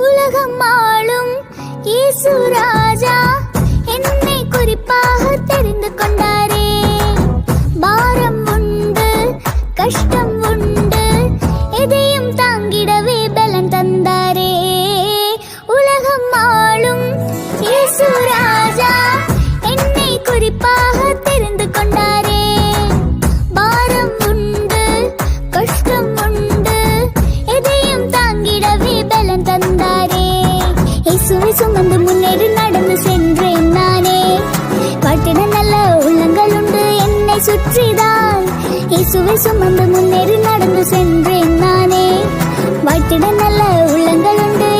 உலகம் ஆளும் இயேசு ராஜா என்னை குறிப்பாக தெரிந்து கொண்டாரே. பாரம் உண்டு, கஷ்டம் உண்டு, எதையும் தாங்கிடவே பலன் தந்தாரே. உலகம் ஆளும் இயேசு ராஜா என்னை குறிப்பாக தெரிந்து கொண்டாரே. பாரம் உண்டு, கஷ்டம் உண்டு, எதையும் தாங்கிடவே பலன் தந்தாரே. இயேசுவை சுமந்து முன்னேறி நடந்து சென்றேன் நானே. வாழ்த்திட நல்ல உள்ளங்கள் உண்டு என்னை சுற்றிதான். இயேசுவை சுமந்து முன்னேறி நடந்து சென்றேன் நானே. வாழ்த்திட நல்ல உள்ளங்கள் உண்டு